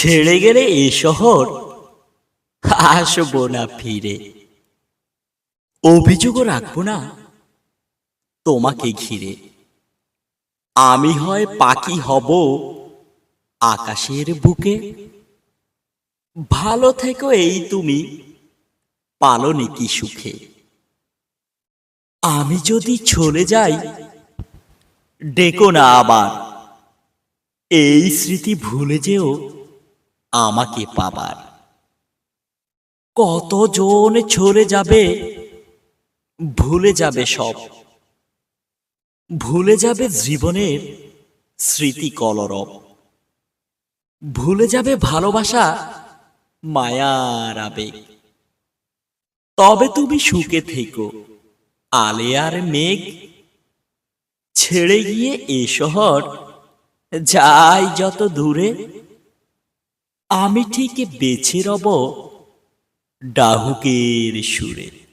ছেড়ে গেলে এ শহর আসবো না ফিরে। অভিযোগও রাখবো না তোমাকে ঘিরে। আমি হয় পাখি হব আকাশের বুকে। ভালো থেকো এই তুমি পালনে কি সুখে। আমি যদি চলে যাই ডেকো না আবার। এই স্মৃতি ভুলে যেও আমাকে পাবার। কতজন চলে যাবে ভুলে যাবে সব। ভুলে যাবে জীবনের স্মৃতি কলরব। ভুলে যাবে ভালোবাসা মায়ার আবেগ। তবে তুমি সুখে থেকো আলে আর মেঘ। ছেড়ে গিয়ে এ শহর যাই যত দূরে। আমি ঠিক বেছে রব ডাহুকের সুরে।